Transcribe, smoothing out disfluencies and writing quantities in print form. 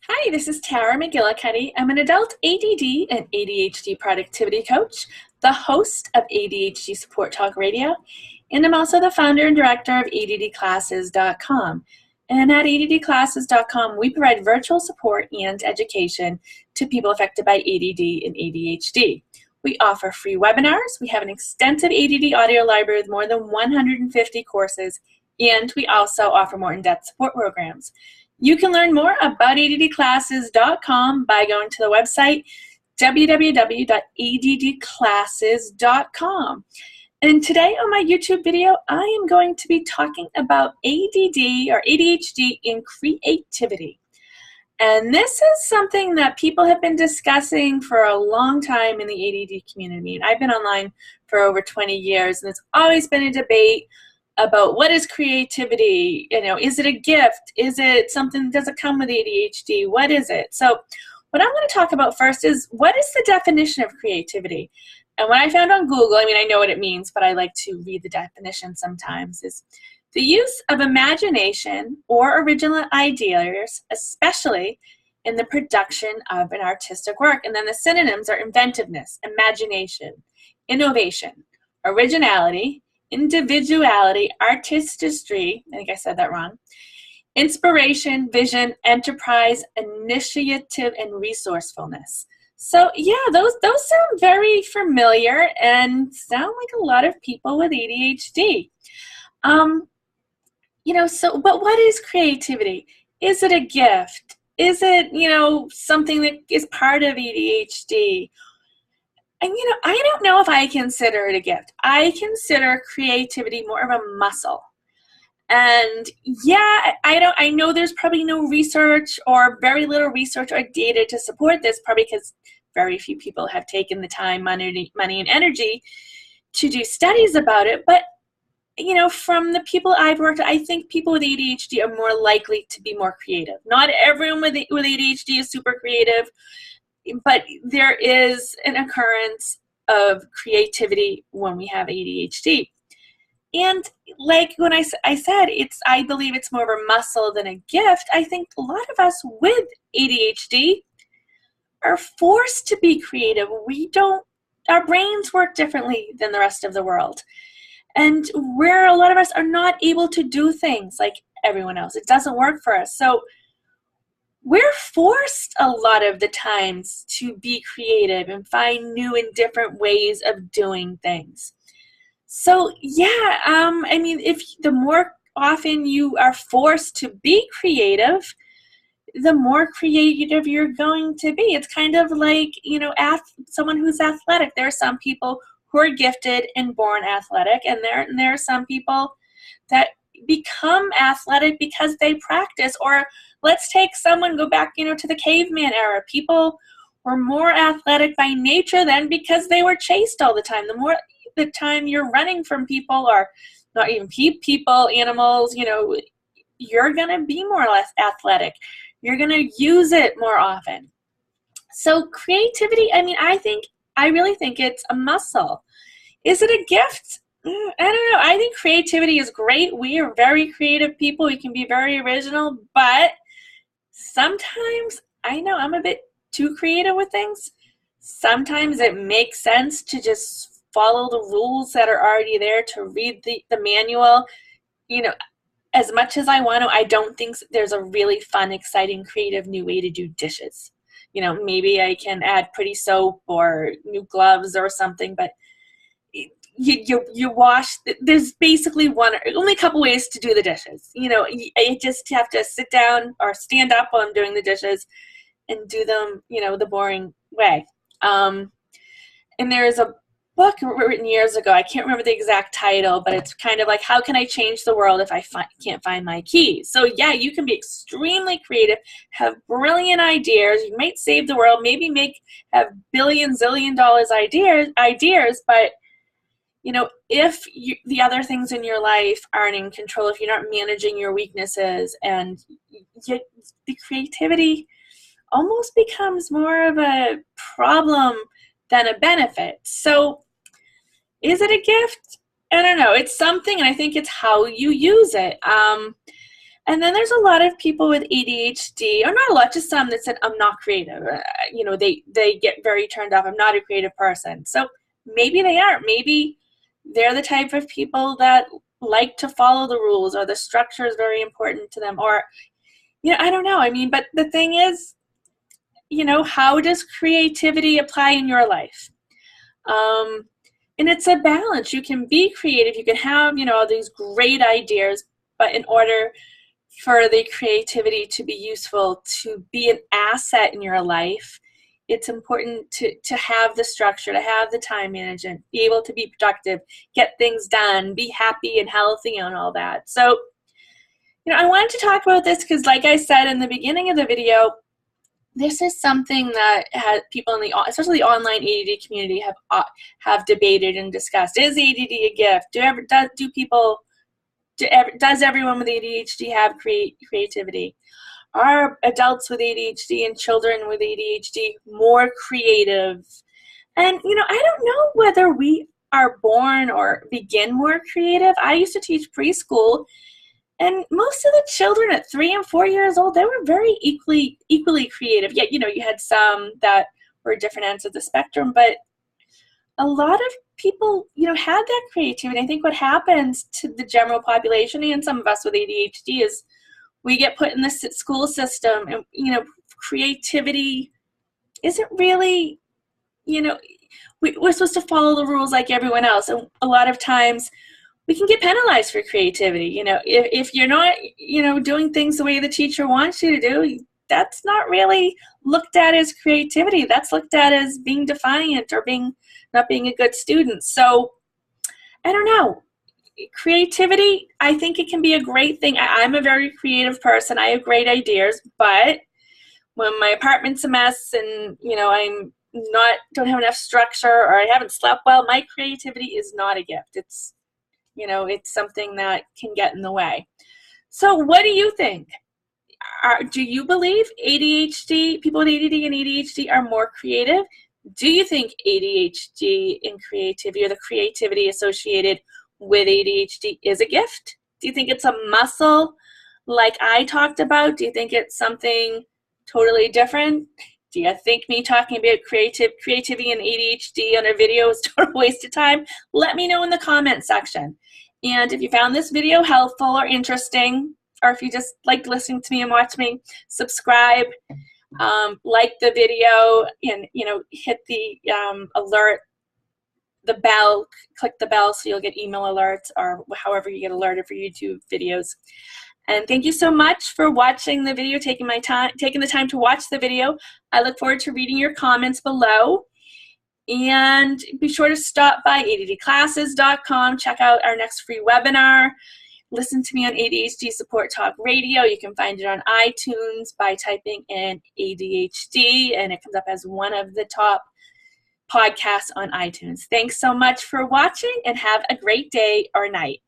Hi, this is Tara McGillicuddy. I'm an adult ADD and ADHD productivity coach, the host of ADHD Support Talk Radio, and I'm also the founder and director of ADDclasses.com. And at ADDclasses.com, we provide virtual support and education to people affected by ADD and ADHD. We offer free webinars. We have an extensive ADD audio library with more than 150 courses, and we also offer more in-depth support programs. You can learn more about ADDclasses.com by going to the website www.addclasses.com. And today on my YouTube video, I am going to be talking about ADD or ADHD and creativity. And this is something that people have been discussing for a long time in the ADD community. And I've been online for over 20 years, and it's always been a debate about what is creativity. Is it a gift? Is it something, does it come with ADHD? What is it? So what I'm going to talk about first is, what is the definition of creativity? And what I found on Google, I know what it means, but I like to read the definition sometimes, is the use of imagination or original ideas, especially in the production of an artistic work. And then the synonyms are inventiveness, imagination, innovation, originality, individuality, artistry, I think I said that wrong, inspiration, vision, enterprise, initiative, and resourcewfulness. So yeah, those sound very familiar and sound like a lot of people with ADHD. But what is creativity? Is it a gift? Is it, something that is part of ADHD? And, I don't know if I consider it a gift. I consider creativity more of a muscle. And yeah, I know there's probably no research or very little research or data to support this, probably because very few people have taken the time, money, and energy to do studies about it. But, from the people I've worked with, I think people with ADHD are more likely to be more creative. Not everyone with ADHD is super creative, but there is an occurrence of creativity when we have ADHD. And like when I said, I believe it's more of a muscle than a gift. I think a lot of us with ADHD are forced to be creative. Our brains work differently than the rest of the world. And where a lot of us are not able to do things like everyone else. It doesn't work for us. So we're forced a lot of the times to be creative and find new and different ways of doing things. So yeah, if the more often you are forced to be creative, the more creative you're going to be. It's kind of like, someone who's athletic. There are some people who are gifted and born athletic, and there are some people that become athletic because they practice. Or let's take go back, to the caveman era. People were more athletic by nature then because they were chased all the time. The more the time you're running from people, or not even people, animals, you're going to be more or less athletic. You're going to use it more often. So creativity, I really think it's a muscle. Is it a gift? I don't know. I think creativity is great. We are very creative people. We can be very original, but sometimes I know I'm a bit too creative with things. Sometimes it makes sense to just follow the rules that are already there, to read the manual. As much as I want to, I don't think there's a really fun, exciting, creative new way to do dishes. Maybe I can add pretty soap or new gloves or something, but you wash. There's basically only a couple ways to do the dishes. I just have to sit down or stand up while I'm doing the dishes and do them, the boring way. And there is a book written years ago. I can't remember the exact title, but it's kind of like, how can I change the world if I can't find my keys? So yeah, you can be extremely creative, have brilliant ideas. You might save the world, maybe have zillion dollars ideas, but if the other things in your life aren't in control, if you're not managing your weaknesses, and the creativity almost becomes more of a problem than a benefit. So is it a gift? I don't know. It's something, and I think it's how you use it. And then there's a lot of people with ADHD, or not a lot, just some that said, I'm not creative. They get very turned off. I'm not a creative person. So maybe they aren't. Maybe they're the type of people that like to follow the rules, or the structure is very important to them, or, I don't know. I mean, but the thing is, how does creativity apply in your life? And it's a balance. You can be creative. You can have, all these great ideas, but in order for the creativity to be useful, to be an asset in your life, it's important to have the structure, to have the time management, be able to be productive, get things done, be happy and healthy and all that. So, I wanted to talk about this because, like I said in the beginning of the video, this is something that people in especially the online ADD community have debated and discussed. Is ADD a gift? Does everyone with ADHD have creativity? Are adults with ADHD and children with ADHD more creative? And, I don't know whether we are born or begin more creative. I used to teach preschool, and most of the children at 3 and 4 years old, they were very equally creative. Yet, you had some that were different ends of the spectrum, but a lot of people, had that creativity. I think what happens to the general population and some of us with ADHD is we get put in the school system, and, creativity isn't really, we're supposed to follow the rules like everyone else. And a lot of times we can get penalized for creativity. If you're not, doing things the way the teacher wants you to do, that's not really looked at as creativity. That's looked at as being defiant or not being a good student. So I don't know. Creativity, I think it can be a great thing. I'm a very creative person. I have great ideas, but when my apartment's a mess and, don't have enough structure, or I haven't slept well, my creativity is not a gift. It's something that can get in the way. So what do you think? Do you believe people with ADD and ADHD are more creative? Do you think ADHD and creativity, or the creativity associated with ADHD, is a gift? Do you think it's a muscle like I talked about? Do you think it's something totally different? Do you think me talking about creativity and ADHD on a video is a total waste of time? Let me know in the comment section. And if you found this video helpful or interesting, or if you just liked listening to me and watch me, subscribe, like the video, and hit the alert, the bell, click the bell so you'll get email alerts, or however you get alerted for YouTube videos. And thank you so much for watching the video, taking the time to watch the video. I look forward to reading your comments below. And be sure to stop by addclasses.com, check out our next free webinar. Listen to me on ADHD Support Talk Radio. You can find it on iTunes by typing in ADHD, and it comes up as one of the top podcasts on iTunes. Thanks so much for watching, and have a great day or night.